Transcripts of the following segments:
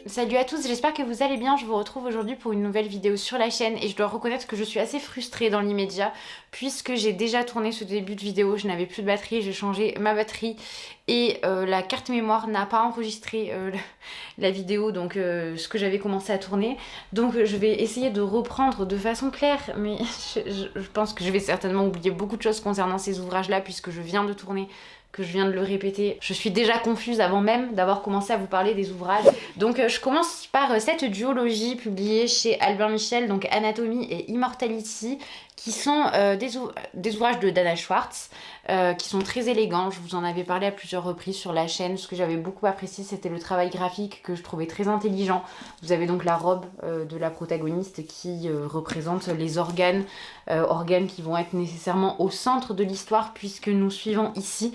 Salut à tous, j'espère que vous allez bien. Je vous retrouve aujourd'hui pour une nouvelle vidéo sur la chaîne et je dois reconnaître que je suis assez frustrée dans l'immédiat puisque j'ai déjà tourné ce début de vidéo, je n'avais plus de batterie, j'ai changé ma batterie et la carte mémoire n'a pas enregistré la vidéo, donc ce que j'avais commencé à tourner. Donc je vais essayer de reprendre de façon claire, mais je pense que je vais certainement oublier beaucoup de choses concernant ces ouvrages-là puisque je viens de tourner, que je viens de le répéter. Je suis déjà confuse avant même d'avoir commencé à vous parler des ouvrages. Donc je commence par cette duologie publiée chez Albin Michel, donc Anatomie et Immortality, qui sont des ouvrages de Dana Schwartz, qui sont très élégants. Je vous en avais parlé à plusieurs reprises sur la chaîne. Ce que j'avais beaucoup apprécié, c'était le travail graphique que je trouvais très intelligent. Vous avez donc la robe de la protagoniste qui représente les organes qui vont être nécessairement au centre de l'histoire, puisque nous suivons ici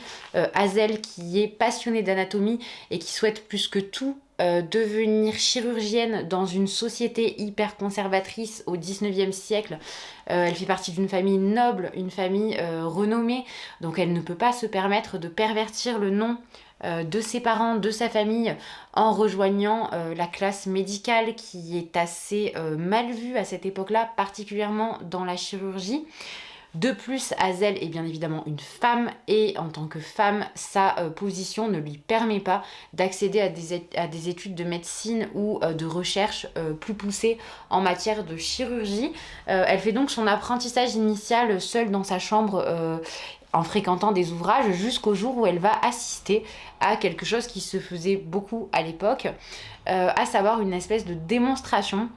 Hazel, qui est passionnée d'anatomie et qui souhaite plus que tout devenir chirurgienne dans une société hyper conservatrice au 19e siècle. Elle fait partie d'une famille noble, une famille renommée, donc elle ne peut pas se permettre de pervertir le nom de ses parents, de sa famille, en rejoignant la classe médicale qui est assez mal vue à cette époque-là, particulièrement dans la chirurgie. De plus, Hazel est bien évidemment une femme et en tant que femme, sa position ne lui permet pas d'accéder à des études de médecine ou de recherche plus poussées en matière de chirurgie. Elle fait donc son apprentissage initial seule dans sa chambre en fréquentant des ouvrages jusqu'au jour où elle va assister à quelque chose qui se faisait beaucoup à l'époque, à savoir une espèce de démonstration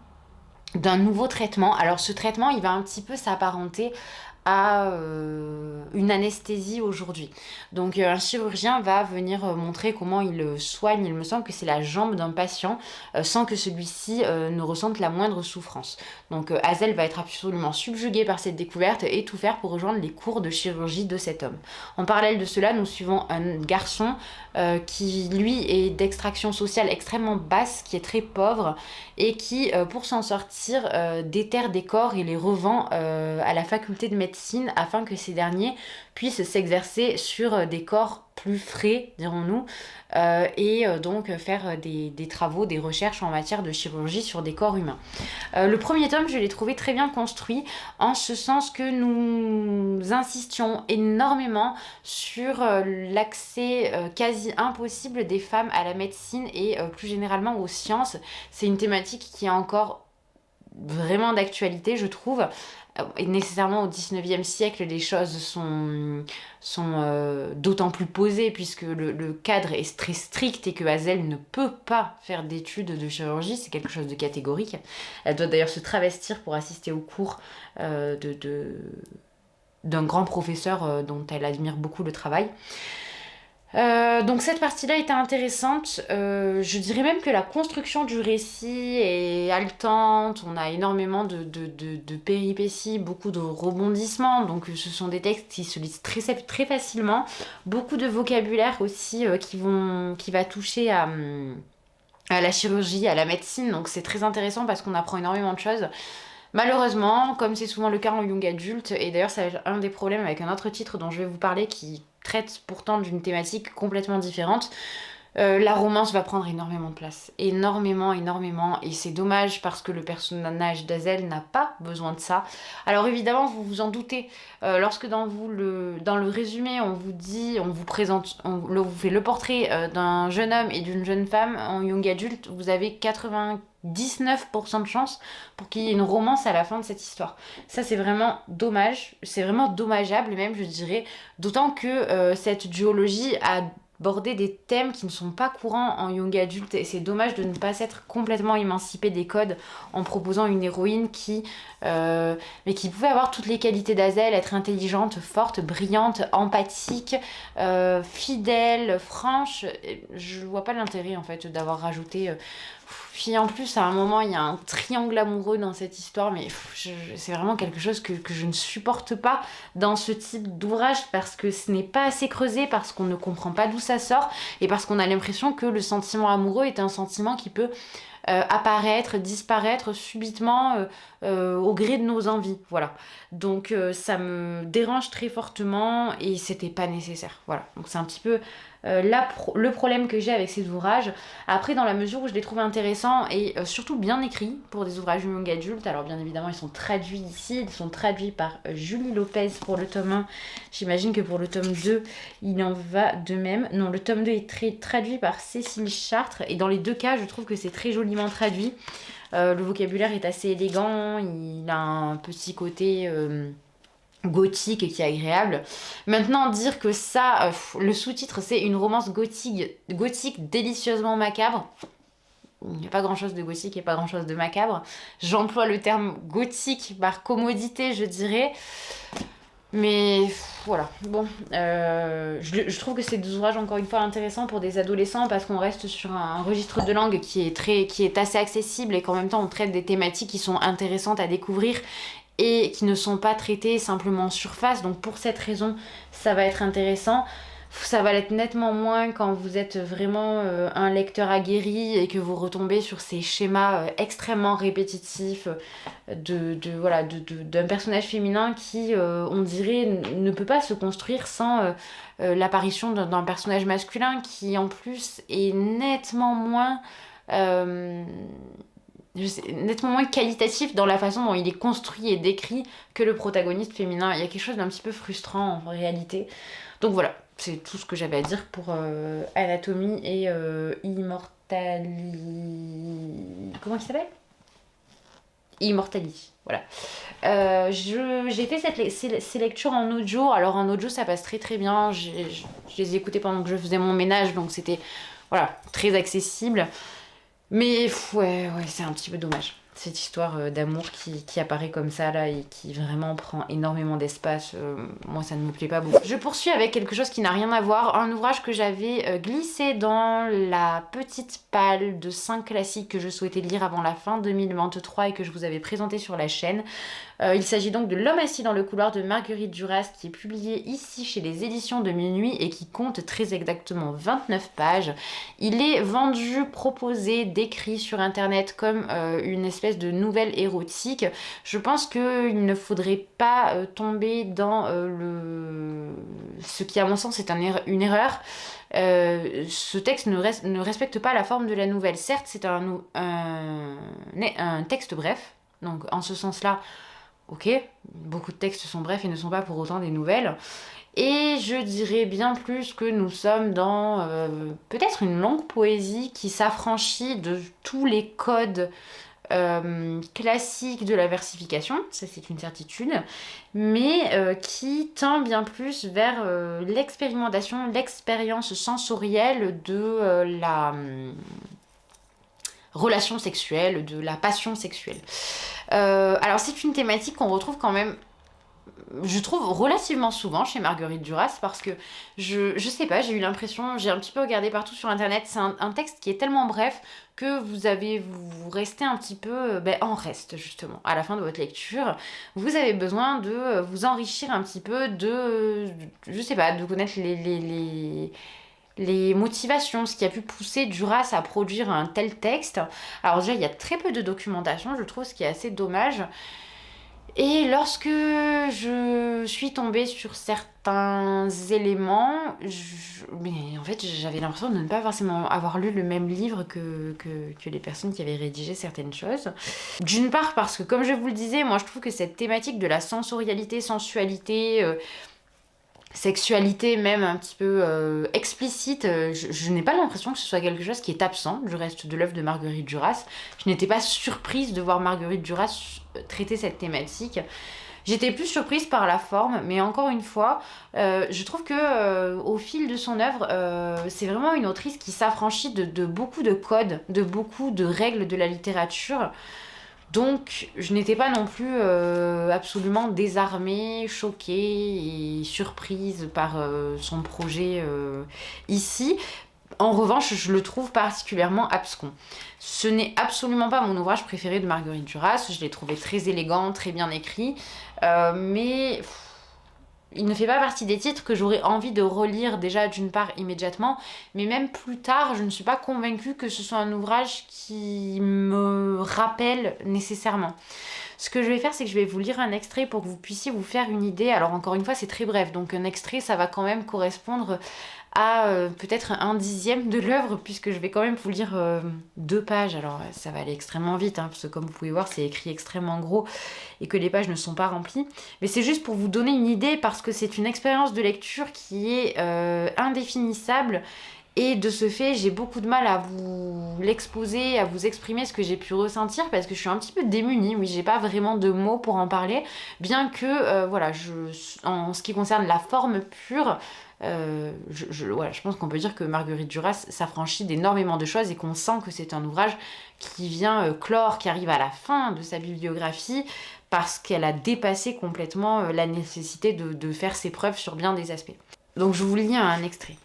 d'un nouveau traitement. Alors ce traitement, il va un petit peu s'apparenter à une anesthésie aujourd'hui. Donc un chirurgien va venir montrer comment il soigne, il me semble que c'est la jambe d'un patient, sans que celui-ci ne ressente la moindre souffrance. Donc Hazel va être absolument subjuguée par cette découverte et tout faire pour rejoindre les cours de chirurgie de cet homme. En parallèle de cela, nous suivons un garçon qui lui est d'extraction sociale extrêmement basse, qui est très pauvre et qui pour s'en sortir déterre des corps et les revend à la faculté de médecine afin que ces derniers puissent s'exercer sur des corps plus frais, dirons-nous, et donc faire des travaux, des recherches en matière de chirurgie sur des corps humains. Le premier tome, je l'ai trouvé très bien construit, en ce sens que nous insistions énormément sur l'accès quasi impossible des femmes à la médecine et plus généralement aux sciences. C'est une thématique qui est encore vraiment d'actualité, je trouve. Et nécessairement au 19e siècle, les choses sont d'autant plus posées puisque le cadre est très strict et que Hazel ne peut pas faire d'études de chirurgie, c'est quelque chose de catégorique. Elle doit d'ailleurs se travestir pour assister aux cours d'un grand professeur dont elle admire beaucoup le travail. Donc cette partie-là était intéressante. Je dirais même que la construction du récit est haletante. On a énormément de péripéties, beaucoup de rebondissements. Donc ce sont des textes qui se lisent très facilement. Beaucoup de vocabulaire aussi qui va toucher à la chirurgie, à la médecine. Donc c'est très intéressant parce qu'on apprend énormément de choses. Malheureusement, comme c'est souvent le cas en young adulte, et d'ailleurs c'est un des problèmes avec un autre titre dont je vais vous parler qui traite pourtant d'une thématique complètement différente, la romance va prendre énormément de place. Énormément, et c'est dommage parce que le personnage d'Hazel n'a pas besoin de ça. Alors évidemment, vous vous en doutez, lorsque dans le résumé, on vous présente, on vous fait le portrait d'un jeune homme et d'une jeune femme en young adulte, vous avez 99% de chance pour qu'il y ait une romance à la fin de cette histoire. Ça, c'est vraiment dommage, c'est vraiment dommageable même, je dirais, d'autant que cette duologie a aborder des thèmes qui ne sont pas courants en young adulte et c'est dommage de ne pas s'être complètement émancipé des codes en proposant une héroïne mais qui pouvait avoir toutes les qualités d'Hazel, être intelligente, forte, brillante, empathique, fidèle, franche. Je vois pas l'intérêt en fait d'avoir rajouté puis en plus, à un moment, il y a un triangle amoureux dans cette histoire, mais c'est vraiment quelque chose que je ne supporte pas dans ce type d'ouvrage parce que ce n'est pas assez creusé, parce qu'on ne comprend pas d'où ça sort et parce qu'on a l'impression que le sentiment amoureux est un sentiment qui peut apparaître, disparaître subitement au gré de nos envies. Voilà. Donc ça me dérange très fortement et c'était pas nécessaire. Voilà. Donc c'est un petit peu le problème que j'ai avec ces ouvrages. Après, dans la mesure où je les trouve intéressants et surtout bien écrits pour des ouvrages young adultes, alors bien évidemment ils sont traduits ici, ils sont traduits par Julie Lopez pour le tome 1, j'imagine que pour le tome 2 il en va de même. Non, le tome 2 est traduit par Cécile Chartres et dans les deux cas je trouve que c'est très joliment traduit. Le vocabulaire est assez élégant, il a un petit côté gothique qui est agréable. Maintenant, dire que ça, le sous-titre c'est une romance gothique délicieusement macabre, il n'y a pas grand chose de gothique et pas grand chose de macabre. J'emploie le terme gothique par commodité, je dirais. Mais voilà, bon, je trouve que c'est des ouvrages encore une fois intéressants pour des adolescents parce qu'on reste sur un registre de langue qui est assez accessible et qu'en même temps on traite des thématiques qui sont intéressantes à découvrir et qui ne sont pas traitées simplement en surface. Donc pour cette raison, ça va être intéressant. Ça va l'être nettement moins quand vous êtes vraiment un lecteur aguerri et que vous retombez sur ces schémas extrêmement répétitifs d'un personnage féminin qui, on dirait, ne peut pas se construire sans l'apparition d'un personnage masculin qui, en plus, est nettement moins... nettement moins qualitatif dans la façon dont il est construit et décrit que le protagoniste féminin. Il y a quelque chose d'un petit peu frustrant en réalité. Donc voilà, c'est tout ce que j'avais à dire pour Anatomie et Comment il s'appelle Immortality, voilà. J'ai fait ces lectures en audio. Alors en audio ça passe très très bien. Je les ai écoutées pendant que je faisais mon ménage, donc c'était voilà, très accessible. Mais ouais, c'est un petit peu dommage. Cette histoire d'amour qui apparaît comme ça là et qui vraiment prend énormément d'espace, moi ça ne me plaît pas beaucoup. Je poursuis avec quelque chose qui n'a rien à voir, un ouvrage que j'avais glissé dans la petite palle de 5 classiques que je souhaitais lire avant la fin 2023 et que je vous avais présenté sur la chaîne. Il s'agit donc de L'homme assis dans le couloir de Marguerite Duras qui est publié ici chez les éditions de Minuit et qui compte très exactement 29 pages. Il est vendu, proposé, décrit sur internet comme une espèce de nouvelle érotique. Je pense qu'il ne faudrait pas tomber dans ce qui à mon sens est une erreur. Ce texte ne respecte pas la forme de la nouvelle. Certes, c'est un texte bref, donc en ce sens-là, ok, beaucoup de textes sont brefs et ne sont pas pour autant des nouvelles. Et je dirais bien plus que nous sommes dans peut-être une longue poésie qui s'affranchit de tous les codes classiques de la versification, ça c'est une certitude, mais qui tend bien plus vers l'expérimentation, l'expérience sensorielle de la relation sexuelle, de la passion sexuelle. Alors c'est une thématique qu'on retrouve quand même, je trouve, relativement souvent chez Marguerite Duras parce que je sais pas, j'ai eu l'impression, j'ai un petit peu regardé partout sur internet, c'est un texte qui est tellement bref que vous restez un petit peu en reste justement à la fin de votre lecture. Vous avez besoin de vous enrichir un petit peu je sais pas, de connaître les motivations, ce qui a pu pousser Duras à produire un tel texte. Alors déjà, il y a très peu de documentation, je trouve, ce qui est assez dommage. Et lorsque je suis tombée sur certains éléments, mais en fait j'avais l'impression de ne pas forcément avoir lu le même livre que les personnes qui avaient rédigé certaines choses. D'une part parce que, comme je vous le disais, moi je trouve que cette thématique de la sensorialité, sensualité, sexualité même un petit peu explicite, je n'ai pas l'impression que ce soit quelque chose qui est absent du reste de l'œuvre de Marguerite Duras. Je n'étais pas surprise de voir Marguerite Duras traiter cette thématique. J'étais plus surprise par la forme, mais encore une fois, je trouve que au fil de son œuvre, c'est vraiment une autrice qui s'affranchit de beaucoup de codes, de beaucoup de règles de la littérature. Donc je n'étais pas non plus absolument désarmée, choquée et surprise par son projet ici. En revanche, je le trouve particulièrement abscon. Ce n'est absolument pas mon ouvrage préféré de Marguerite Duras, je l'ai trouvé très élégant, très bien écrit, mais il ne fait pas partie des titres que j'aurais envie de relire déjà d'une part immédiatement, mais même plus tard, je ne suis pas convaincue que ce soit un ouvrage qui me rappelle nécessairement. Ce que je vais faire, c'est que je vais vous lire un extrait pour que vous puissiez vous faire une idée. Alors encore une fois, c'est très bref, donc un extrait, ça va quand même correspondre à peut-être 1/10 de l'œuvre, puisque je vais quand même vous lire 2 pages. Alors ça va aller extrêmement vite, hein, parce que comme vous pouvez voir, c'est écrit extrêmement gros et que les pages ne sont pas remplies. Mais c'est juste pour vous donner une idée, parce que c'est une expérience de lecture qui est indéfinissable. Et de ce fait, j'ai beaucoup de mal à vous l'exposer, à vous exprimer ce que j'ai pu ressentir, parce que je suis un petit peu démunie. Oui, j'ai pas vraiment de mots pour en parler, bien que, voilà, en ce qui concerne la forme pure, voilà, je pense qu'on peut dire que Marguerite Duras s'affranchit d'énormément de choses et qu'on sent que c'est un ouvrage qui vient clore, qui arrive à la fin de sa bibliographie, parce qu'elle a dépassé complètement la nécessité de faire ses preuves sur bien des aspects. Donc je vous lis un extrait.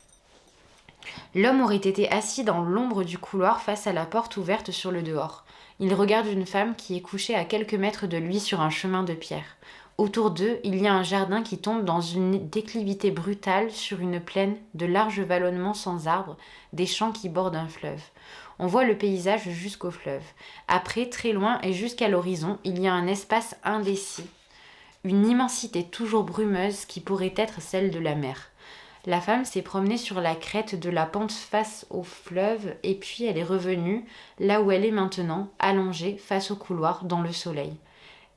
L'homme aurait été assis dans l'ombre du couloir face à la porte ouverte sur le dehors. Il regarde une femme qui est couchée à quelques mètres de lui sur un chemin de pierre. Autour d'eux, il y a un jardin qui tombe dans une déclivité brutale sur une plaine, de larges vallonnements sans arbres, des champs qui bordent un fleuve. On voit le paysage jusqu'au fleuve. Après, très loin et jusqu'à l'horizon, il y a un espace indécis, une immensité toujours brumeuse qui pourrait être celle de la mer. La femme s'est promenée sur la crête de la pente face au fleuve et puis elle est revenue là où elle est maintenant, allongée face au couloir dans le soleil.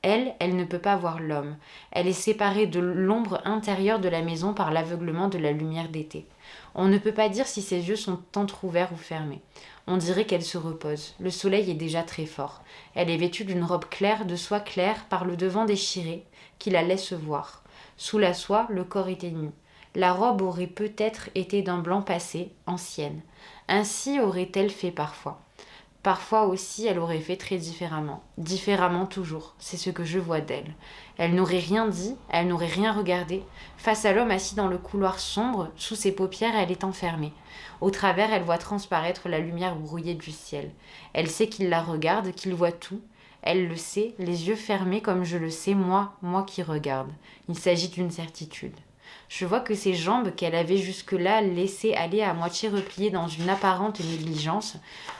Elle ne peut pas voir l'homme. Elle est séparée de l'ombre intérieure de la maison par l'aveuglement de la lumière d'été. On ne peut pas dire si ses yeux sont entr'ouverts ou fermés. On dirait qu'elle se repose. Le soleil est déjà très fort. Elle est vêtue d'une robe claire de soie claire par le devant déchiré qui la laisse voir. Sous la soie, le corps était nu. La robe aurait peut-être été d'un blanc passé, ancienne. Ainsi aurait-elle fait parfois. Parfois aussi, elle aurait fait très différemment. Différemment toujours, c'est ce que je vois d'elle. Elle n'aurait rien dit, elle n'aurait rien regardé. Face à l'homme assis dans le couloir sombre, sous ses paupières, elle est enfermée. Au travers, elle voit transparaître la lumière brouillée du ciel. Elle sait qu'il la regarde, qu'il voit tout. Elle le sait, les yeux fermés comme je le sais, moi qui regarde. Il s'agit d'une certitude. Je vois que ses jambes, qu'elle avait jusque-là laissées aller à moitié repliées dans une apparente négligence,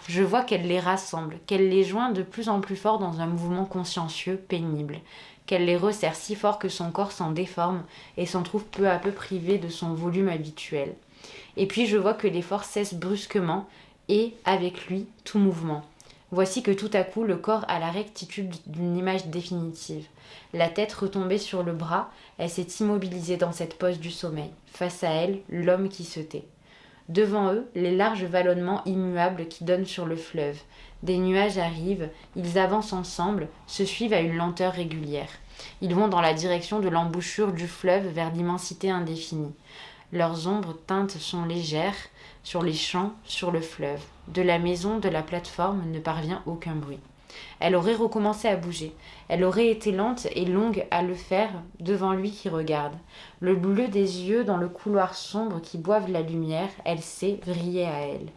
je vois qu'elle les rassemble, qu'elle les joint de plus en plus fort dans un mouvement consciencieux, pénible, qu'elle les resserre si fort que son corps s'en déforme et s'en trouve peu à peu privé de son volume habituel. Et puis je vois que l'effort cesse brusquement et, avec lui, tout mouvement. Voici que tout à coup, le corps a la rectitude d'une image définitive. La tête retombée sur le bras, elle s'est immobilisée dans cette pose du sommeil. Face à elle, l'homme qui se tait. Devant eux, les larges vallonnements immuables qui donnent sur le fleuve. Des nuages arrivent, ils avancent ensemble, se suivent à une lenteur régulière. Ils vont dans la direction de l'embouchure du fleuve vers l'immensité indéfinie. Leurs ombres teintes sont légères, sur les champs, sur le fleuve. De la maison, de la plateforme, ne parvient aucun bruit. Elle aurait recommencé à bouger. Elle aurait été lente et longue à le faire devant lui qui regarde. Le bleu des yeux dans le couloir sombre qui boivent la lumière, elle sait vriller à elle.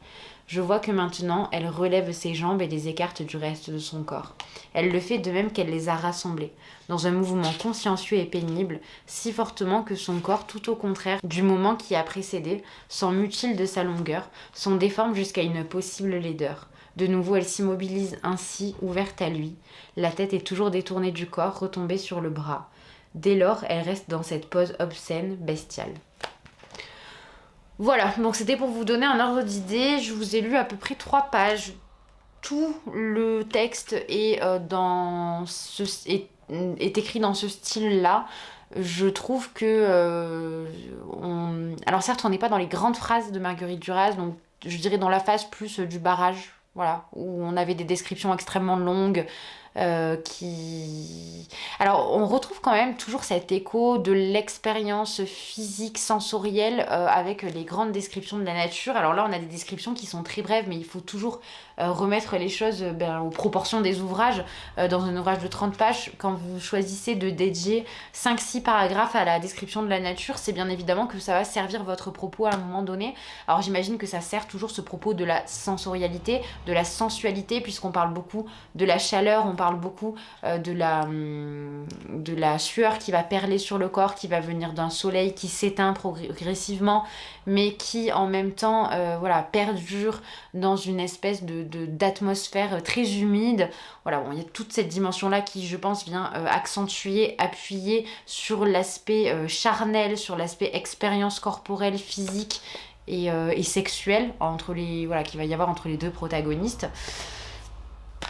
Je vois que maintenant, elle relève ses jambes et les écarte du reste de son corps. Elle le fait de même qu'elle les a rassemblées, dans un mouvement consciencieux et pénible, si fortement que son corps, tout au contraire du moment qui a précédé, s'en mutile de sa longueur, s'en déforme jusqu'à une possible laideur. De nouveau, elle s'immobilise ainsi, ouverte à lui. La tête est toujours détournée du corps, retombée sur le bras. Dès lors, elle reste dans cette pose obscène, bestiale. Voilà, donc c'était pour vous donner un ordre d'idée. Je vous ai lu à peu près 3 pages. Tout le texte est, est écrit dans ce style-là. Je trouve que... Alors certes, on n'est pas dans les grandes phrases de Marguerite Duras, donc je dirais dans la phase plus du barrage, voilà, où on avait des descriptions extrêmement longues, Alors, on retrouve quand même toujours cet écho de l'expérience physique, sensorielle, avec les grandes descriptions de la nature. Alors là, on a des descriptions qui sont très brèves, mais il faut toujours remettre les choses aux proportions des ouvrages. Dans un ouvrage de 30 pages, quand vous choisissez de dédier 5-6 paragraphes à la description de la nature, c'est bien évidemment que ça va servir votre propos à un moment donné. Alors j'imagine que ça sert toujours ce propos de la sensorialité, de la sensualité, puisqu'on parle beaucoup de la chaleur, on parle beaucoup de la sueur qui va perler sur le corps, qui va venir d'un soleil qui s'éteint progressivement, mais qui en même temps perdure dans une espèce de d'atmosphère très humide. Voilà, bon, il y a toute cette dimension-là qui, je pense, vient accentuer, appuyer sur l'aspect charnel, sur l'aspect expérience corporelle, physique et sexuelle voilà, qu'il va y avoir entre les deux protagonistes.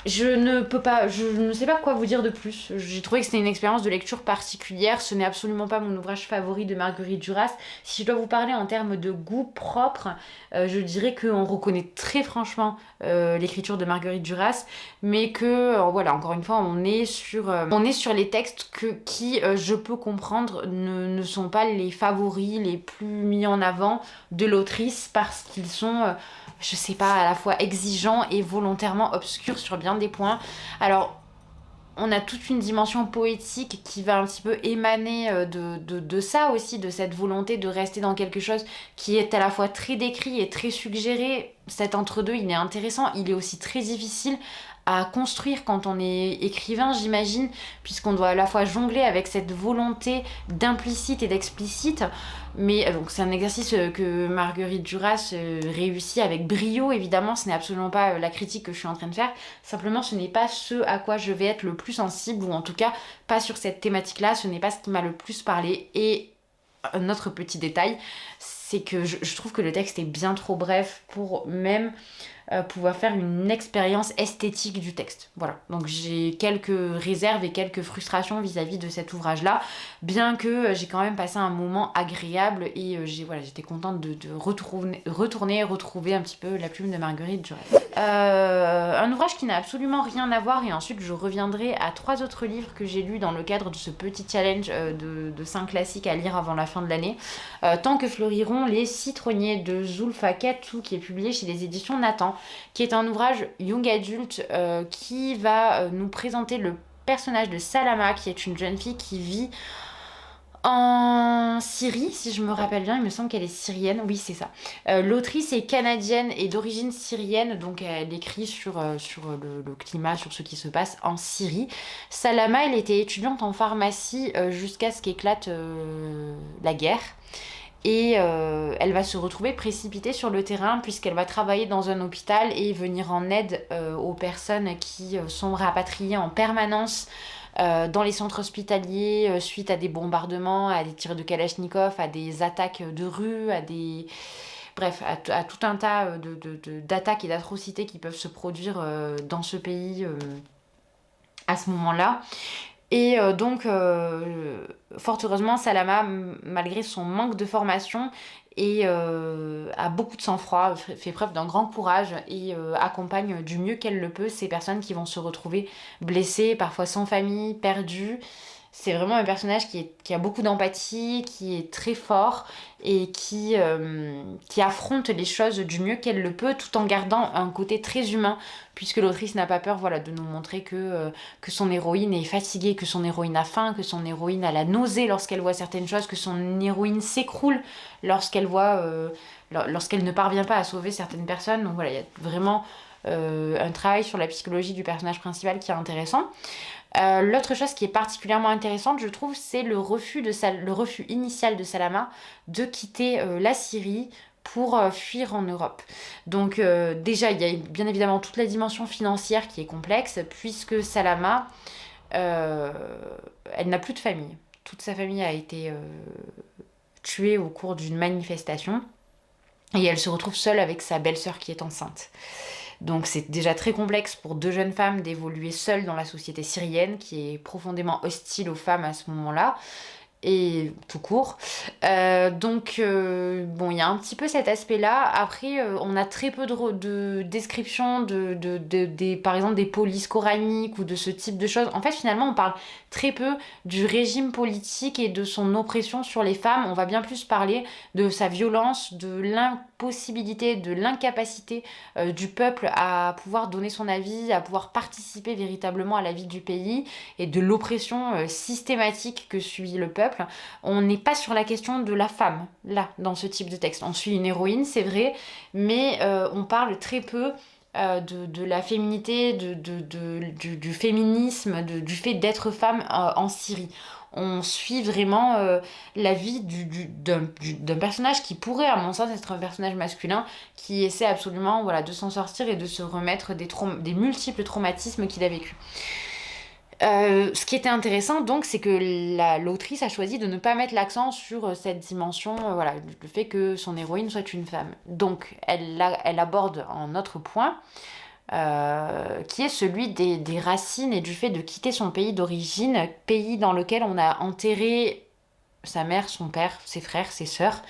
Je ne sais pas quoi vous dire de plus. J'ai trouvé que c'était une expérience de lecture particulière. Ce n'est absolument pas mon ouvrage favori de Marguerite Duras. Si je dois vous parler en termes de goût propre, je dirais qu'on reconnaît très franchement l'écriture de Marguerite Duras, mais que, voilà, encore une fois, on est sur les textes qui, je peux comprendre, ne sont pas les favoris les plus mis en avant de l'autrice parce qu'ils sont... je sais pas, à la fois exigeant et volontairement obscur sur bien des points. Alors, on a toute une dimension poétique qui va un petit peu émaner de ça aussi, de cette volonté de rester dans quelque chose qui est à la fois très décrit et très suggéré. Cet entre-deux, il est intéressant, il est aussi très difficile à construire quand on est écrivain, j'imagine, puisqu'on doit à la fois jongler avec cette volonté d'implicite et d'explicite. Mais donc c'est un exercice que Marguerite Duras réussit avec brio, évidemment, ce n'est absolument pas la critique que je suis en train de faire, simplement ce n'est pas ce à quoi je vais être le plus sensible, ou en tout cas pas sur cette thématique-là, ce n'est pas ce qui m'a le plus parlé. Et un autre petit détail, c'est que je trouve que le texte est bien trop bref pour même pouvoir faire une expérience esthétique du texte. Voilà, donc j'ai quelques réserves et quelques frustrations vis-à-vis de cet ouvrage-là, bien que j'ai quand même passé un moment agréable et j'étais contente de retourner et retrouver un petit peu la plume de Marguerite Duras. Un ouvrage qui n'a absolument rien à voir, et ensuite je reviendrai à 3 autres livres que j'ai lus dans le cadre de ce petit challenge de 5 classiques à lire avant la fin de l'année. Tant que fleuriront les citronniers de Zulfa Katou, qui est publié chez les éditions Nathan, qui est un ouvrage young adulte qui va nous présenter le personnage de Salama, qui est une jeune fille qui vit en Syrie, si je me rappelle bien, il me semble qu'elle est syrienne, oui c'est ça. L'autrice est canadienne et d'origine syrienne, donc elle écrit sur le climat, sur ce qui se passe en Syrie. Salama, elle était étudiante en pharmacie jusqu'à ce qu'éclate la guerre. Et elle va se retrouver précipitée sur le terrain puisqu'elle va travailler dans un hôpital et venir en aide aux personnes qui sont rapatriées en permanence dans les centres hospitaliers suite à des bombardements, à des tirs de Kalachnikov, à des attaques de rue, à tout un tas d'attaques et d'atrocités qui peuvent se produire dans ce pays à ce moment-là. Et donc, fort heureusement, Salama, malgré son manque de formation, a beaucoup de sang-froid, fait preuve d'un grand courage et accompagne du mieux qu'elle le peut ces personnes qui vont se retrouver blessées, parfois sans famille, perdues. C'est vraiment un personnage qui a beaucoup d'empathie, qui est très fort et qui affronte les choses du mieux qu'elle le peut, tout en gardant un côté très humain, puisque l'autrice n'a pas peur de nous montrer que son héroïne est fatiguée, que son héroïne a faim, que son héroïne a la nausée lorsqu'elle voit certaines choses, que son héroïne s'écroule lorsqu'elle ne parvient pas à sauver certaines personnes. Donc voilà, il y a vraiment un travail sur la psychologie du personnage principal qui est intéressant. L'autre chose qui est particulièrement intéressante, je trouve, c'est le refus initial de Salama de quitter la Syrie pour fuir en Europe. Donc déjà, il y a bien évidemment toute la dimension financière qui est complexe, puisque Salama, elle n'a plus de famille. Toute sa famille a été tuée au cours d'une manifestation, et elle se retrouve seule avec sa belle-sœur qui est enceinte. Donc c'est déjà très complexe pour 2 jeunes femmes d'évoluer seules dans la société syrienne qui est profondément hostile aux femmes à ce moment-là et tout court. Donc bon, il y a un petit peu cet aspect-là. Après, on a très peu de descriptions par exemple des polices coraniques ou de ce type de choses. En fait, finalement, on parle très peu du régime politique et de son oppression sur les femmes. On va bien plus parler de sa violence, de l'impossibilité, de l'incapacité du peuple à pouvoir donner son avis, à pouvoir participer véritablement à la vie du pays, et de l'oppression systématique que subit le peuple. On n'est pas sur la question de la femme, là, dans ce type de texte. On suit une héroïne, c'est vrai, mais on parle très peu de la féminité, du féminisme, du fait d'être femme en Syrie. On suit vraiment la vie d'un personnage qui pourrait, à mon sens, être un personnage masculin qui essaie absolument voilà, de s'en sortir et de se remettre des multiples traumatismes qu'il a vécu. Ce qui était intéressant donc, c'est que l'autrice a choisi de ne pas mettre l'accent sur cette dimension, voilà, le fait que son héroïne soit une femme. Donc elle aborde un autre point, qui est celui des racines et du fait de quitter son pays d'origine, pays dans lequel on a enterré sa mère, son père, ses frères, ses sœurs.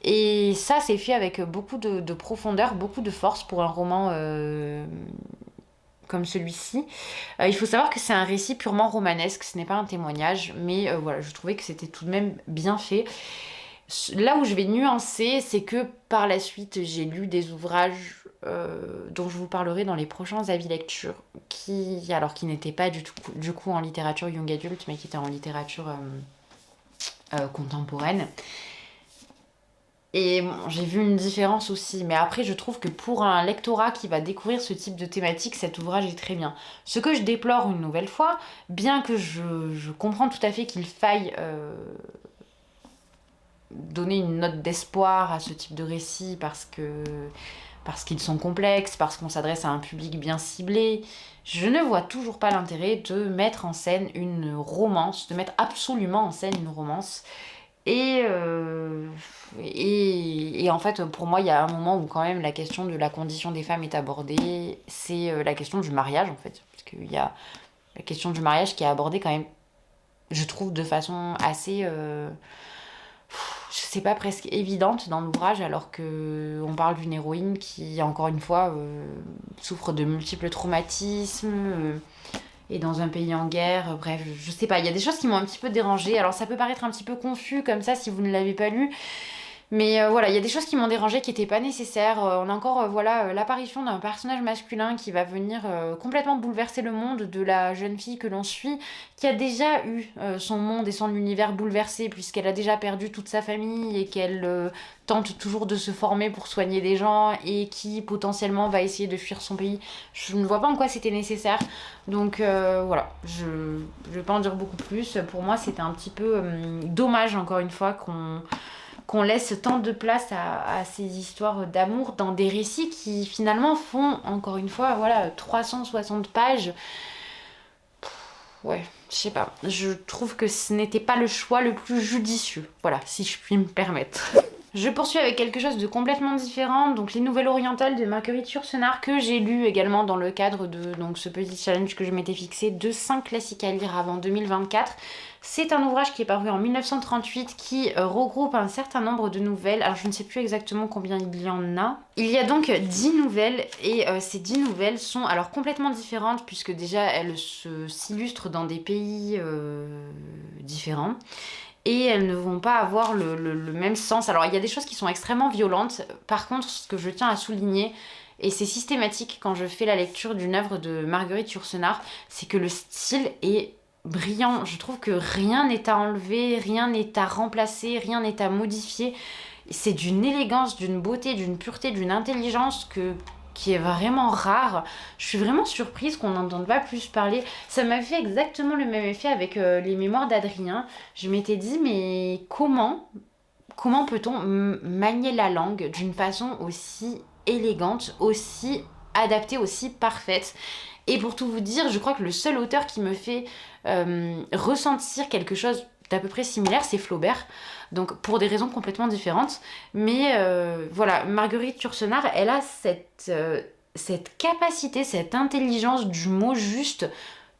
Et ça, c'est fait avec beaucoup de profondeur, beaucoup de force pour un roman comme celui-ci. Il faut savoir que c'est un récit purement romanesque, ce n'est pas un témoignage, mais voilà, je trouvais que c'était tout de même bien fait. Là où je vais nuancer, c'est que par la suite, j'ai lu des ouvrages dont je vous parlerai dans les prochains avis lecture, qui n'étaient pas du coup en littérature young adulte, mais qui étaient en littérature contemporaine. Et bon, j'ai vu une différence aussi. Mais après, je trouve que pour un lectorat qui va découvrir ce type de thématique, cet ouvrage est très bien. Ce que je déplore une nouvelle fois, bien que je comprends tout à fait qu'il faille donner une note d'espoir à ce type de récit parce qu'ils sont complexes, parce qu'on s'adresse à un public bien ciblé, je ne vois toujours pas l'intérêt de mettre en scène une romance, de mettre absolument en scène une romance. Et en fait, pour moi, il y a un moment où quand même la question de la condition des femmes est abordée. C'est la question du mariage, en fait. Parce qu'il y a la question du mariage qui est abordée quand même, je trouve, de façon assez... je sais pas, presque évidente dans l'ouvrage, alors que on parle d'une héroïne qui, encore une fois, souffre de multiples traumatismes... et dans un pays en guerre, bref, je sais pas, il y a des choses qui m'ont un petit peu dérangée. Alors ça peut paraître un petit peu confus comme ça si vous ne l'avez pas lu, mais voilà, il y a des choses qui m'ont dérangée qui n'étaient pas nécessaires. On a encore l'apparition d'un personnage masculin qui va venir complètement bouleverser le monde de la jeune fille que l'on suit, qui a déjà eu son monde et son univers bouleversé puisqu'elle a déjà perdu toute sa famille et qu'elle tente toujours de se former pour soigner des gens et qui potentiellement va essayer de fuir son pays. Je ne vois pas en quoi c'était nécessaire. Donc voilà, je vais pas en dire beaucoup plus. Pour moi, c'était un petit peu dommage, encore une fois, qu'on laisse tant de place à ces histoires d'amour dans des récits qui finalement font, encore une fois, voilà, 360 pages. Ouais, je sais pas. Je trouve que ce n'était pas le choix le plus judicieux. Voilà, si je puis me permettre. Je poursuis avec quelque chose de complètement différent, donc les Nouvelles orientales de Marguerite Yourcenar, que j'ai lu également dans le cadre de donc, ce petit challenge que je m'étais fixé de 5 classiques à lire avant 2024. C'est un ouvrage qui est paru en 1938 qui regroupe un certain nombre de nouvelles. Alors je ne sais plus exactement combien il y en a. Il y a donc 10 nouvelles et ces 10 nouvelles sont alors complètement différentes puisque déjà elles s'illustrent dans des pays différents. Et elles ne vont pas avoir le même sens. Alors il y a des choses qui sont extrêmement violentes. Par contre, ce que je tiens à souligner, et c'est systématique quand je fais la lecture d'une œuvre de Marguerite Yourcenar, c'est que le style est brillant. Je trouve que rien n'est à enlever, rien n'est à remplacer, rien n'est à modifier. C'est d'une élégance, d'une beauté, d'une pureté, d'une intelligence qui est vraiment rare. Je suis vraiment surprise qu'on n'entende pas plus parler. Ça m'a fait exactement le même effet avec les mémoires d'Adrien. Je m'étais dit, mais comment peut-on manier la langue d'une façon aussi élégante, aussi adaptée, aussi parfaite? Et pour tout vous dire, je crois que le seul auteur qui me fait ressentir quelque chose d'à peu près similaire, c'est Flaubert. Donc pour des raisons complètement différentes. Mais voilà, Marguerite Yourcenar, elle a cette capacité, cette intelligence du mot juste,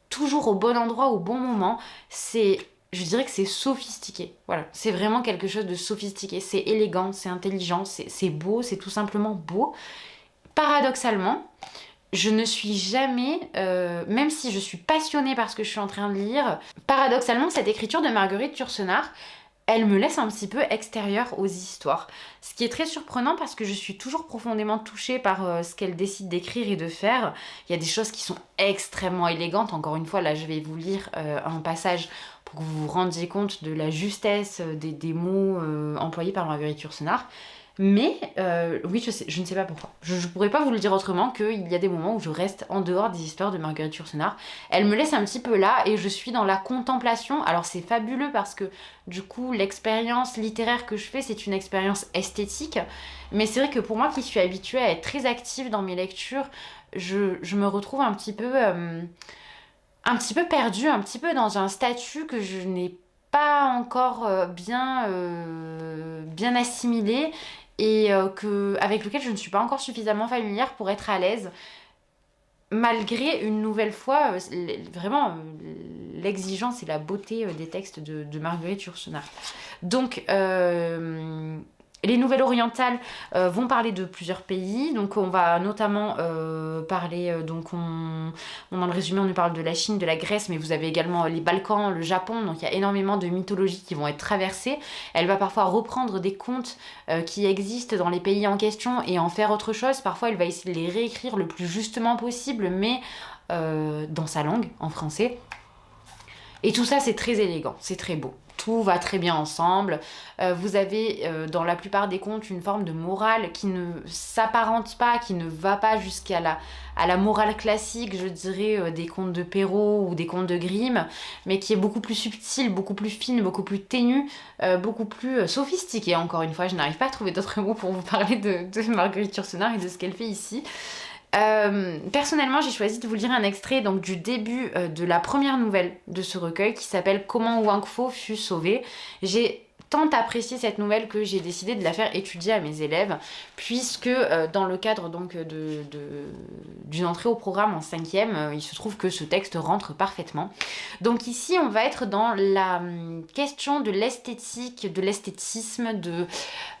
toujours au bon endroit, au bon moment. Je dirais que c'est sophistiqué. Voilà, c'est vraiment quelque chose de sophistiqué. C'est élégant, c'est intelligent, c'est beau, c'est tout simplement beau. Paradoxalement, je ne suis jamais, même si je suis passionnée par ce que je suis en train de lire, paradoxalement, cette écriture de Marguerite Yourcenar, elle me laisse un petit peu extérieure aux histoires. Ce qui est très surprenant parce que je suis toujours profondément touchée par ce qu'elle décide d'écrire et de faire. Il y a des choses qui sont extrêmement élégantes. Encore une fois, là, je vais vous lire un passage pour que vous vous rendiez compte de la justesse des mots employés par Marguerite Yourcenar. Mais oui, je ne sais pas pourquoi. Je ne pourrais pas vous le dire autrement qu'il y a des moments où je reste en dehors des histoires de Marguerite Yourcenar. Elle me laisse un petit peu là et je suis dans la contemplation. Alors c'est fabuleux parce que du coup l'expérience littéraire que je fais c'est une expérience esthétique. Mais c'est vrai que pour moi qui suis habituée à être très active dans mes lectures, je me retrouve un petit peu perdue, un petit peu dans un statut que je n'ai pas encore bien assimilé et avec lequel je ne suis pas encore suffisamment familière pour être à l'aise, malgré une nouvelle fois, vraiment l'exigence et la beauté des textes de Marguerite Yourcenar. Donc, les nouvelles orientales vont parler de plusieurs pays. Donc, on va notamment parler. Dans le résumé, on nous parle de la Chine, de la Grèce, mais vous avez également les Balkans, le Japon. Donc, il y a énormément de mythologies qui vont être traversées. Elle va parfois reprendre des contes qui existent dans les pays en question et en faire autre chose. Parfois, elle va essayer de les réécrire le plus justement possible, mais dans sa langue, en français. Et tout ça, c'est très élégant, c'est très beau. Tout va très bien ensemble. Vous avez dans la plupart des contes une forme de morale qui ne s'apparente pas, qui ne va pas jusqu'à la morale classique, je dirais, des contes de Perrault ou des contes de Grimm, mais qui est beaucoup plus subtile, beaucoup plus fine, beaucoup plus ténue, beaucoup plus sophistiquée. Encore une fois, je n'arrive pas à trouver d'autres mots pour vous parler de Marguerite Yourcenar et de ce qu'elle fait ici. Personnellement, j'ai choisi de vous lire un extrait donc, du début de la première nouvelle de ce recueil qui s'appelle Comment Wang Fo fut sauvé. J'ai tant apprécié cette nouvelle que j'ai décidé de la faire étudier à mes élèves, puisque dans le cadre donc d'une entrée au programme en 5e, il se trouve que ce texte rentre parfaitement. Donc ici, on va être dans la question de l'esthétique, de l'esthétisme, de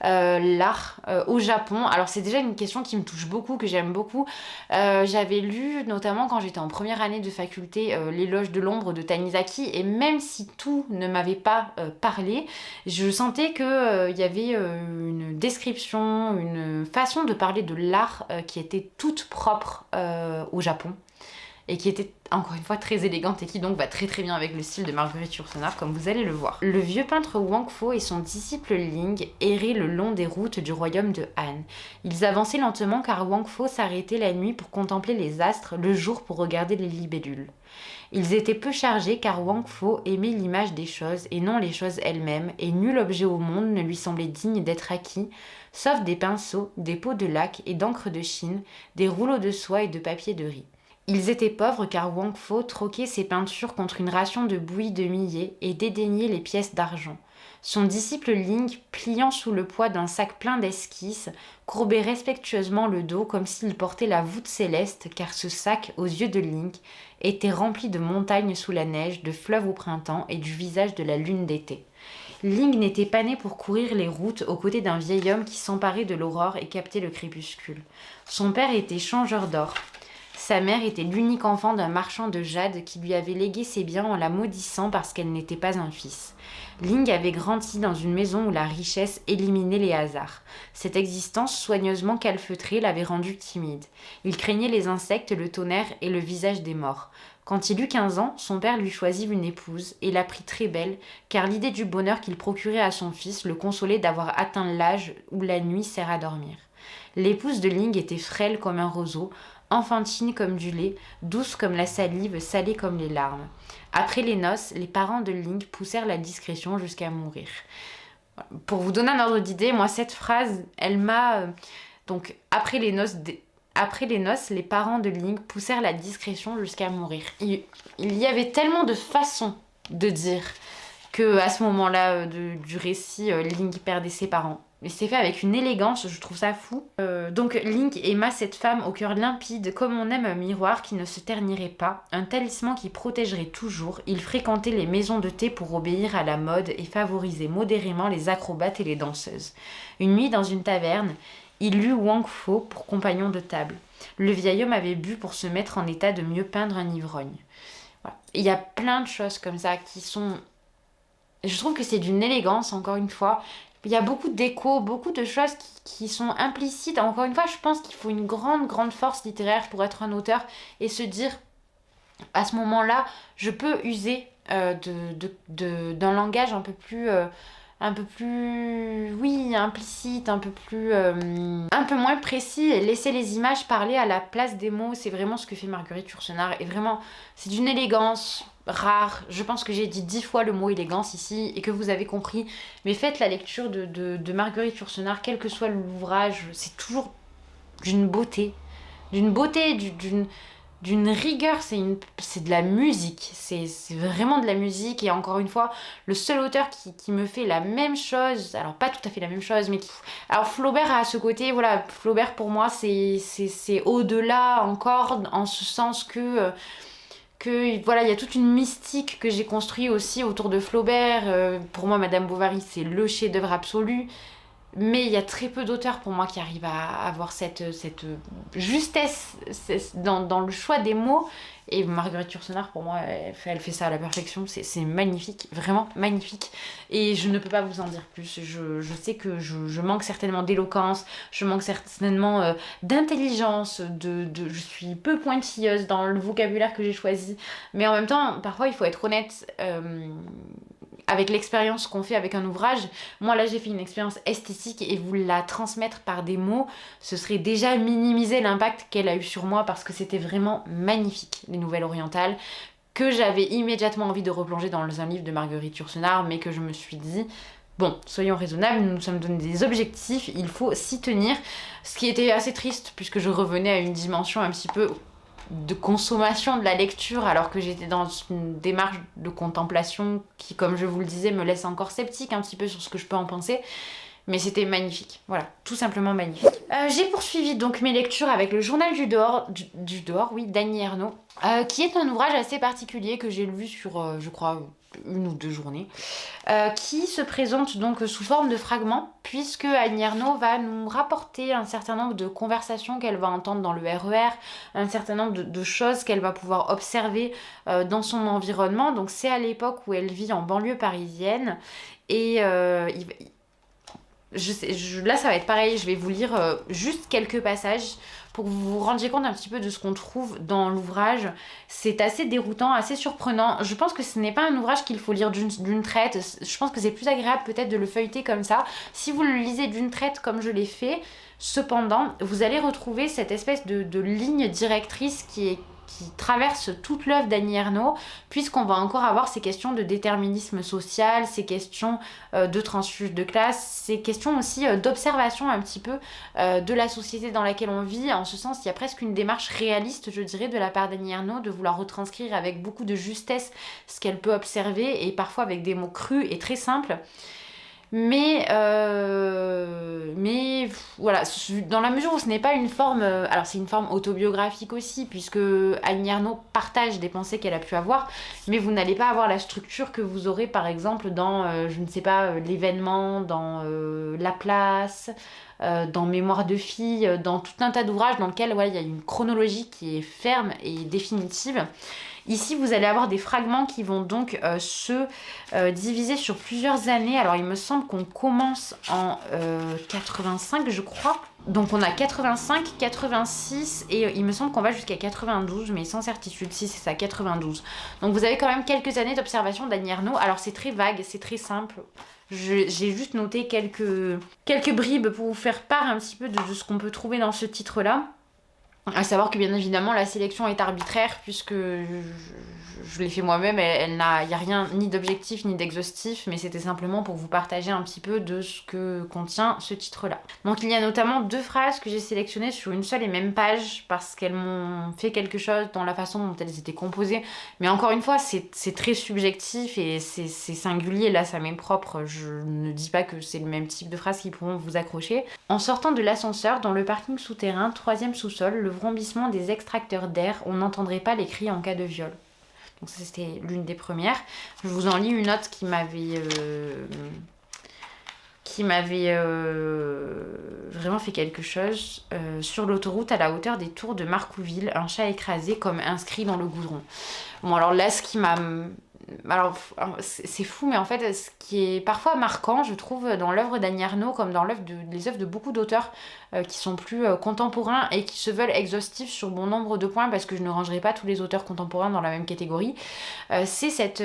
l'art au Japon. Alors c'est déjà une question qui me touche beaucoup, que j'aime beaucoup. J'avais lu, notamment quand j'étais en première année de faculté, L'éloge de l'ombre de Tanizaki, et même si tout ne m'avait pas parlé, je sentais qu'il y avait une description, une façon de parler de l'art qui était toute propre au Japon et qui était encore une fois très élégante et qui donc va très très bien avec le style de Marguerite Yourcenar comme vous allez le voir. Le vieux peintre Wang Fo et son disciple Ling erraient le long des routes du royaume de Han. Ils avançaient lentement car Wang Fo s'arrêtait la nuit pour contempler les astres, le jour pour regarder les libellules. Ils étaient peu chargés car Wang Fo aimait l'image des choses et non les choses elles-mêmes, et nul objet au monde ne lui semblait digne d'être acquis, sauf des pinceaux, des pots de laque et d'encre de Chine, des rouleaux de soie et de papier de riz. Ils étaient pauvres car Wang Fo troquait ses peintures contre une ration de bouillie de millet et dédaignait les pièces d'argent. Son disciple Ling, pliant sous le poids d'un sac plein d'esquisses, courbait respectueusement le dos comme s'il portait la voûte céleste, car ce sac, aux yeux de Ling, était rempli de montagnes sous la neige, de fleuves au printemps et du visage de la lune d'été. Ling n'était pas né pour courir les routes aux côtés d'un vieil homme qui s'emparait de l'aurore et captait le crépuscule. Son père était changeur d'or. Sa mère était l'unique enfant d'un marchand de jade qui lui avait légué ses biens en la maudissant parce qu'elle n'était pas un fils. Ling avait grandi dans une maison où la richesse éliminait les hasards. Cette existence soigneusement calfeutrée l'avait rendu timide. Il craignait les insectes, le tonnerre et le visage des morts. Quand il eut 15 ans, son père lui choisit une épouse et la prit très belle, car l'idée du bonheur qu'il procurait à son fils le consolait d'avoir atteint l'âge où la nuit sert à dormir. L'épouse de Ling était frêle comme un roseau, enfantine comme du lait, douce comme la salive, salée comme les larmes. Après les noces, les parents de Ling poussèrent la discrétion jusqu'à mourir. Pour vous donner un ordre d'idée, moi cette phrase, elle m'a... donc après les noces, les parents de Ling poussèrent la discrétion jusqu'à mourir. Il y avait tellement de façons de dire que à ce moment-là du récit, Ling perdait ses parents. Mais c'est fait avec une élégance, je trouve ça fou. Donc Ling aima cette femme au cœur limpide, comme on aime un miroir qui ne se ternirait pas, un talisman qui protégerait toujours. Il fréquentait les maisons de thé pour obéir à la mode et favoriser modérément les acrobates et les danseuses. Une nuit dans une taverne, il eut Wang Fo pour compagnon de table. Le vieil homme avait bu pour se mettre en état de mieux peindre un ivrogne. Voilà. Il y a plein de choses comme ça qui sont... Je trouve que c'est d'une élégance, encore une fois. Il y a beaucoup d'échos, beaucoup de choses qui sont implicites. Encore une fois, je pense qu'il faut une grande, grande force littéraire pour être un auteur et se dire, à ce moment-là, je peux user d'un langage un peu plus un peu plus, oui, implicite, un peu moins précis et laisser les images parler à la place des mots. C'est vraiment ce que fait Marguerite Yourcenar et vraiment, c'est d'une élégance rare. Je pense que j'ai dit 10 fois le mot élégance ici et que vous avez compris. Mais faites la lecture de Marguerite Yourcenar, quel que soit l'ouvrage, c'est toujours d'une beauté, d'une rigueur, c'est de la musique, c'est vraiment de la musique. Et encore une fois, le seul auteur qui me fait la même chose, alors pas tout à fait la même chose, mais alors Flaubert a ce côté, voilà, Flaubert pour moi c'est au-delà encore, en ce sens que voilà, il y a toute une mystique que j'ai construite aussi autour de Flaubert. Pour moi, Madame Bovary, c'est le chef-d'œuvre absolu. Mais il y a très peu d'auteurs pour moi qui arrivent à avoir cette justesse dans le choix des mots. Et Marguerite Yourcenar, pour moi, elle fait ça à la perfection. C'est magnifique, vraiment magnifique. Et je ne peux pas vous en dire plus. Je sais que je manque certainement d'éloquence, je manque certainement d'intelligence, je suis peu pointilleuse dans le vocabulaire que j'ai choisi. Mais en même temps, parfois, il faut être honnête. Avec l'expérience qu'on fait avec un ouvrage, moi là j'ai fait une expérience esthétique et vous la transmettre par des mots, ce serait déjà minimiser l'impact qu'elle a eu sur moi parce que c'était vraiment magnifique, les Nouvelles orientales, que j'avais immédiatement envie de replonger dans un livre de Marguerite Yourcenar, mais que je me suis dit, bon, soyons raisonnables, nous nous sommes donné des objectifs, il faut s'y tenir, ce qui était assez triste puisque je revenais à une dimension un petit peu de consommation de la lecture alors que j'étais dans une démarche de contemplation qui, comme je vous le disais, me laisse encore sceptique un petit peu sur ce que je peux en penser. Mais c'était magnifique, voilà, tout simplement magnifique. J'ai poursuivi donc mes lectures avec le Journal du dehors, oui, d'Annie Ernaux, qui est un ouvrage assez particulier que j'ai lu sur, je crois, 1 ou 2 journées, qui se présente donc sous forme de fragments, puisque Annie Ernaux va nous rapporter un certain nombre de conversations qu'elle va entendre dans le RER, un certain nombre de choses qu'elle va pouvoir observer dans son environnement. Donc c'est à l'époque où elle vit en banlieue parisienne, et là ça va être pareil, je vais vous lire juste quelques passages pour que vous vous rendiez compte un petit peu de ce qu'on trouve dans l'ouvrage. C'est assez déroutant, assez surprenant. Je pense que ce n'est pas un ouvrage qu'il faut lire d'une traite. Je pense que c'est plus agréable peut-être de le feuilleter comme ça. Si vous le lisez d'une traite comme je l'ai fait, cependant, vous allez retrouver cette espèce de ligne directrice qui traverse toute l'œuvre d'Annie Ernaux, puisqu'on va encore avoir ces questions de déterminisme social, ces questions de transfuge de classe, ces questions aussi d'observation un petit peu de la société dans laquelle on vit. En ce sens, il y a presque une démarche réaliste, je dirais, de la part d'Annie Ernaux, de vouloir retranscrire avec beaucoup de justesse ce qu'elle peut observer, et parfois avec des mots crus et très simples. Mais voilà, dans la mesure où ce n'est pas une forme, alors c'est une forme autobiographique aussi, puisque Annie Ernaux partage des pensées qu'elle a pu avoir, mais vous n'allez pas avoir la structure que vous aurez par exemple dans, je ne sais pas, l'événement, dans La Place, dans Mémoire de fille, dans tout un tas d'ouvrages dans lesquels il y a une chronologie qui est ferme et définitive. Ici, vous allez avoir des fragments qui vont donc se diviser sur plusieurs années. Alors, il me semble qu'on commence en 85, je crois. Donc, on a 85, 86 et il me semble qu'on va jusqu'à 92, mais sans certitude. Si, c'est ça, 92. Donc, vous avez quand même quelques années d'observation d'Annie Ernaux. Alors, c'est très vague, c'est très simple. J'ai juste noté quelques bribes pour vous faire part un petit peu de ce qu'on peut trouver dans ce titre-là. À savoir que bien évidemment la sélection est arbitraire puisque je l'ai fait moi-même, il n'y a rien ni d'objectif ni d'exhaustif, mais c'était simplement pour vous partager un petit peu de ce que contient ce titre-là. Donc il y a notamment 2 phrases que j'ai sélectionnées sur une seule et même page parce qu'elles m'ont fait quelque chose dans la façon dont elles étaient composées, mais encore une fois c'est très subjectif et c'est singulier, là ça m'est propre, je ne dis pas que c'est le même type de phrases qui pourront vous accrocher. En sortant de l'ascenseur dans le parking souterrain, 3e sous-sol, le vrombissement des extracteurs d'air, on n'entendrait pas les cris en cas de viol. Donc ça c'était l'une des premières. Je vous en lis une autre qui m'avait vraiment fait quelque chose. Sur l'autoroute à la hauteur des tours de Marcouville, un chat écrasé comme inscrit dans le goudron. Bon alors là ce qui m'a alors c'est fou, mais en fait, ce qui est parfois marquant, je trouve, dans l'œuvre d'Annie Ernaux, comme dans les œuvres de beaucoup d'auteurs qui sont plus contemporains et qui se veulent exhaustifs sur bon nombre de points, parce que je ne rangerai pas tous les auteurs contemporains dans la même catégorie, c'est cette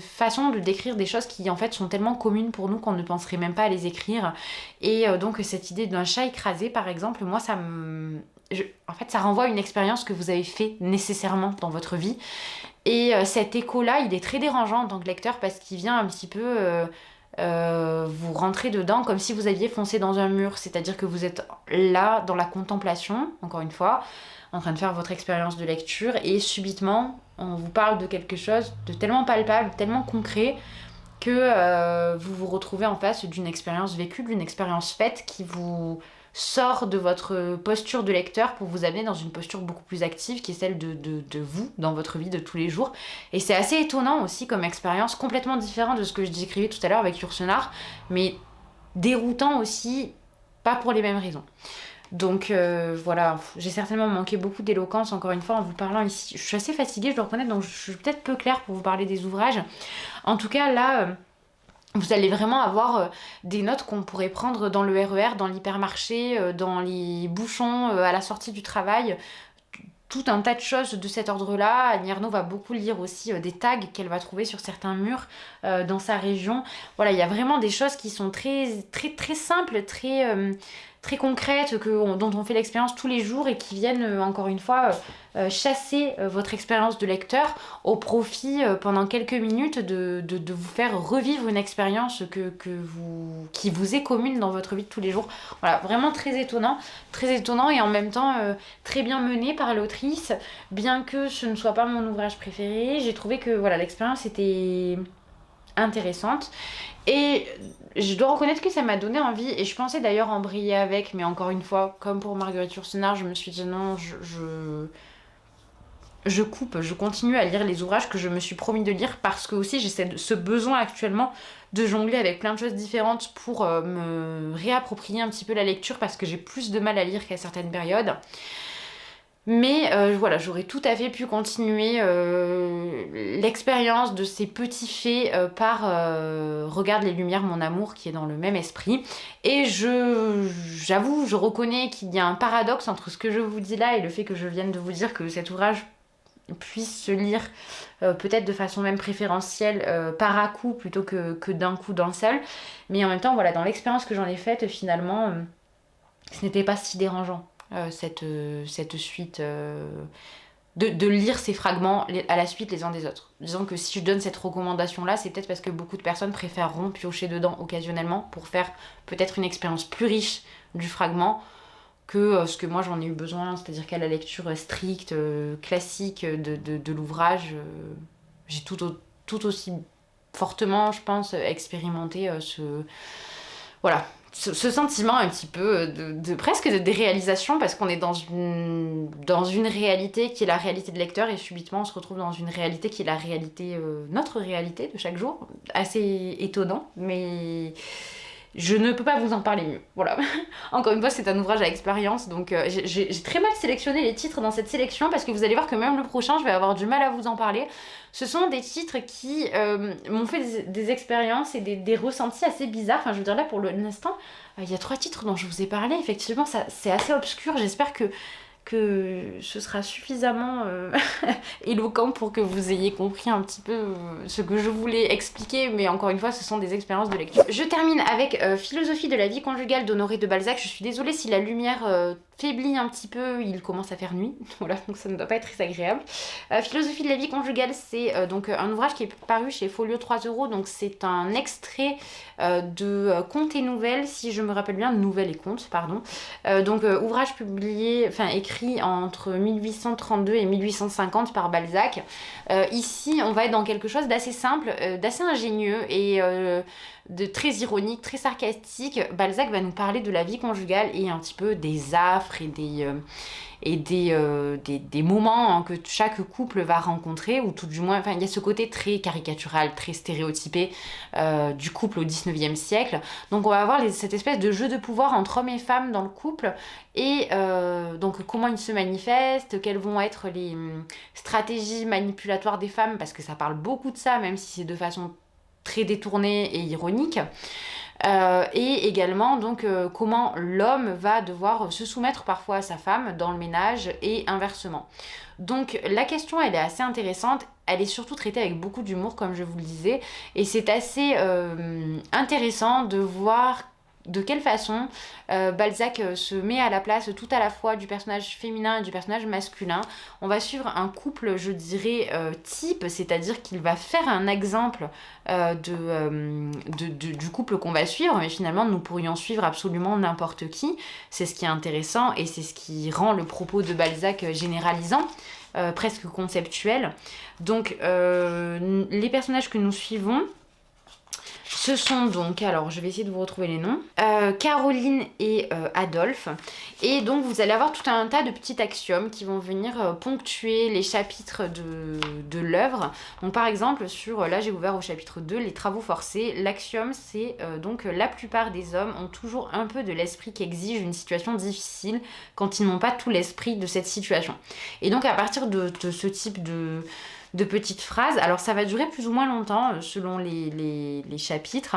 façon de décrire des choses qui en fait sont tellement communes pour nous qu'on ne penserait même pas à les écrire. Et donc cette idée d'un chat écrasé, par exemple, moi en fait, ça renvoie à une expérience que vous avez fait nécessairement dans votre vie. Et cet écho-là, il est très dérangeant en tant que lecteur parce qu'il vient un petit peu vous rentrer dedans comme si vous aviez foncé dans un mur. C'est-à-dire que vous êtes là dans la contemplation, encore une fois, en train de faire votre expérience de lecture et subitement, on vous parle de quelque chose de tellement palpable, tellement concret que vous vous retrouvez en face d'une expérience vécue, d'une expérience faite qui vous sort de votre posture de lecteur pour vous amener dans une posture beaucoup plus active qui est celle de vous dans votre vie de tous les jours. Et c'est assez étonnant aussi comme expérience, complètement différent de ce que je décrivais tout à l'heure avec Yourcenar, mais déroutant aussi, pas pour les mêmes raisons. Donc voilà, j'ai certainement manqué beaucoup d'éloquence encore une fois en vous parlant ici. Je suis assez fatiguée, je dois reconnaître, donc je suis peut-être peu claire pour vous parler des ouvrages. En tout cas là... vous allez vraiment avoir des notes qu'on pourrait prendre dans le RER, dans l'hypermarché, dans les bouchons, à la sortie du travail. Tout un tas de choses de cet ordre-là. Annie Ernaux va beaucoup lire aussi des tags qu'elle va trouver sur certains murs dans sa région. Voilà, il y a vraiment des choses qui sont très, très, très simples, très concrètes, dont on fait l'expérience tous les jours et qui viennent, encore une fois, chasser votre expérience de lecteur au profit, pendant quelques minutes, de vous faire revivre une expérience qui vous est commune dans votre vie de tous les jours. Voilà, vraiment très étonnant et en même temps très bien mené par l'autrice, bien que ce ne soit pas mon ouvrage préféré. J'ai trouvé que voilà, l'expérience était intéressante et je dois reconnaître que ça m'a donné envie et je pensais d'ailleurs embrayer avec, mais encore une fois, comme pour Marguerite Yourcenar, je me suis dit non, je coupe, je continue à lire les ouvrages que je me suis promis de lire parce que aussi j'ai ce besoin actuellement de jongler avec plein de choses différentes pour me réapproprier un petit peu la lecture parce que j'ai plus de mal à lire qu'à certaines périodes. Mais voilà, j'aurais tout à fait pu continuer l'expérience de ces petits faits par Regarde les lumières, mon amour, qui est dans le même esprit. Et j'avoue, je reconnais qu'il y a un paradoxe entre ce que je vous dis là et le fait que je vienne de vous dire que cet ouvrage puisse se lire peut-être de façon même préférentielle par à coup plutôt que d'un coup d'un seul. Mais en même temps, voilà, dans l'expérience que j'en ai faite, finalement, ce n'était pas si dérangeant. Cette suite, de lire ces fragments à la suite les uns des autres. Disons que si je donne cette recommandation-là, c'est peut-être parce que beaucoup de personnes préféreront piocher dedans occasionnellement pour faire peut-être une expérience plus riche du fragment que ce que moi j'en ai eu besoin, c'est-à-dire qu'à la lecture stricte, classique de l'ouvrage, j'ai tout aussi fortement, je pense, expérimenté voilà, ce sentiment un petit peu presque de déréalisation parce qu'on est dans une réalité qui est la réalité de lecteur et subitement on se retrouve dans une réalité qui est la réalité, notre réalité de chaque jour. Assez étonnant, mais je ne peux pas vous en parler mieux. Voilà. Encore une fois, c'est un ouvrage à expérience, donc j'ai très mal sélectionné les titres dans cette sélection parce que vous allez voir que même le prochain, je vais avoir du mal à vous en parler. Ce sont des titres qui m'ont fait des expériences et des ressentis assez bizarres. Enfin, je veux dire, là, pour l'instant, il y a 3 titres dont je vous ai parlé. Effectivement, c'est assez obscur. J'espère que ce sera suffisamment éloquent pour que vous ayez compris un petit peu ce que je voulais expliquer, mais encore une fois ce sont des expériences de lecture. Je termine avec Philosophie de la vie conjugale d'Honoré de Balzac. Je suis désolée si la lumière faiblit un petit peu, il commence à faire nuit, voilà, donc ça ne doit pas être très agréable. Philosophie de la vie conjugale, c'est donc un ouvrage qui est paru chez Folio 3€, donc c'est un extrait de Contes et Nouvelles, si je me rappelle bien, Nouvelles et Contes, pardon. Donc ouvrage publié, enfin écrit entre 1832 et 1850 par Balzac. Ici, on va être dans quelque chose d'assez simple, d'assez ingénieux et de très ironique, très sarcastique, Balzac va nous parler de la vie conjugale et un petit peu des affres et des moments que chaque couple va rencontrer, ou tout du moins, enfin, il y a ce côté très caricatural, très stéréotypé du couple au 19e siècle. Donc on va avoir cette espèce de jeu de pouvoir entre hommes et femmes dans le couple, et donc comment ils se manifestent, quelles vont être les stratégies manipulatoires des femmes, parce que ça parle beaucoup de ça, même si c'est de façon très détournée et ironique. Et également donc comment l'homme va devoir se soumettre parfois à sa femme dans le ménage et inversement. Donc la question elle est assez intéressante, elle est surtout traitée avec beaucoup d'humour comme je vous le disais, et c'est assez intéressant de voir de quelle façon Balzac se met à la place tout à la fois du personnage féminin et du personnage masculin. On va suivre un couple, je dirais, type, c'est-à-dire qu'il va faire un exemple du couple qu'on va suivre, mais finalement nous pourrions suivre absolument n'importe qui. C'est ce qui est intéressant et c'est ce qui rend le propos de Balzac généralisant. Presque conceptuel. Donc les personnages que nous suivons, ce sont donc, alors je vais essayer de vous retrouver les noms, Caroline et Adolphe. Et donc vous allez avoir tout un tas de petits axiomes qui vont venir ponctuer les chapitres de l'œuvre. Donc par exemple, là j'ai ouvert au chapitre 2, les travaux forcés. L'axiome c'est donc la plupart des hommes ont toujours un peu de l'esprit qui exige une situation difficile quand ils n'ont pas tout l'esprit de cette situation. Et donc à partir de ce type de petites phrases. Alors ça va durer plus ou moins longtemps selon les chapitres.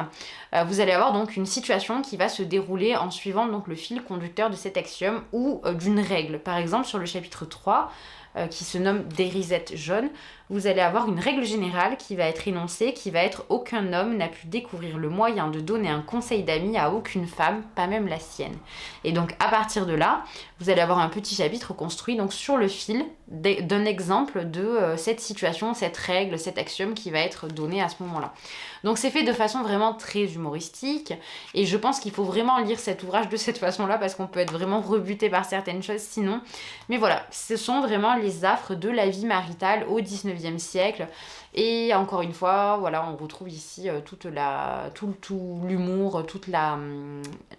Vous allez avoir donc une situation qui va se dérouler en suivant donc le fil conducteur de cet axiome ou d'une règle. Par exemple sur le chapitre 3 qui se nomme des risettes jaunes, vous allez avoir une règle générale qui va être énoncée, qui va être: aucun homme n'a pu découvrir le moyen de donner un conseil d'ami à aucune femme, pas même la sienne. Et donc à partir de là, vous allez avoir un petit chapitre construit donc sur le fil d'un exemple de cette situation, cette règle, cet axiome qui va être donné à ce moment-là. Donc c'est fait de façon vraiment très humoristique, et je pense qu'il faut vraiment lire cet ouvrage de cette façon-là parce qu'on peut être vraiment rebuté par certaines choses sinon. Mais voilà, ce sont vraiment les affres de la vie maritale au 19e siècle. Et encore une fois, voilà, on retrouve ici tout l'humour, toute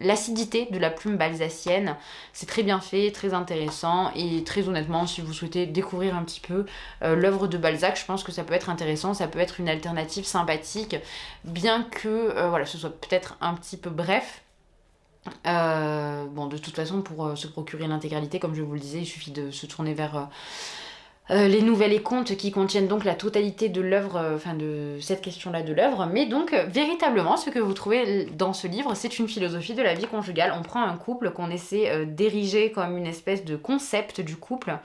l'acidité de la plume balsacienne. C'est très bien fait, très intéressant, et très honnêtement, si vous souhaitez découvrir un petit peu l'œuvre de Balzac, je pense que ça peut être intéressant, ça peut être une alternative sympathique, bien que voilà, ce soit peut-être un petit peu bref. Bon, de toute façon, pour se procurer l'intégralité, comme je vous le disais, il suffit de se tourner vers les nouvelles et contes qui contiennent donc la totalité de l'œuvre, enfin de cette question-là de l'œuvre. Mais donc, véritablement, ce que vous trouvez dans ce livre, c'est une philosophie de la vie conjugale. On prend un couple qu'on essaie d'ériger comme une espèce de concept du couple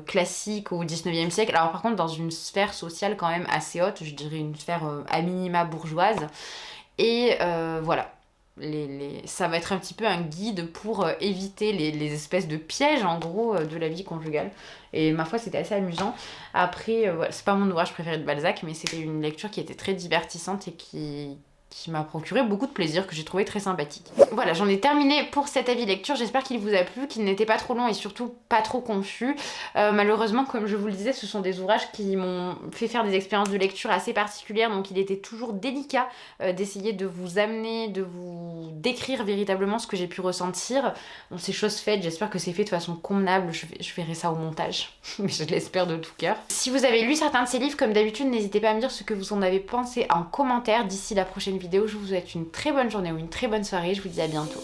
classique au 19e siècle. Alors par contre, dans une sphère sociale quand même assez haute, je dirais une sphère à minima bourgeoise. Et voilà. Ça va être un petit peu un guide pour éviter les espèces de pièges en gros de la vie conjugale, et ma foi c'était assez amusant. Après voilà, c'est pas mon ouvrage préféré de Balzac, mais c'était une lecture qui était très divertissante et qui m'a procuré beaucoup de plaisir, que j'ai trouvé très sympathique. Voilà, j'en ai terminé pour cet avis lecture, j'espère qu'il vous a plu, qu'il n'était pas trop long et surtout pas trop confus. Malheureusement, comme je vous le disais, ce sont des ouvrages qui m'ont fait faire des expériences de lecture assez particulières, donc il était toujours délicat d'essayer de vous amener, de vous décrire véritablement ce que j'ai pu ressentir. Bon, c'est chose faite, j'espère que c'est fait de façon convenable, je verrai ça au montage, mais je l'espère de tout cœur. Si vous avez lu certains de ces livres, comme d'habitude, n'hésitez pas à me dire ce que vous en avez pensé en commentaire. D'ici la prochaine vidéo, je vous souhaite une très bonne journée ou une très bonne soirée, je vous dis à bientôt.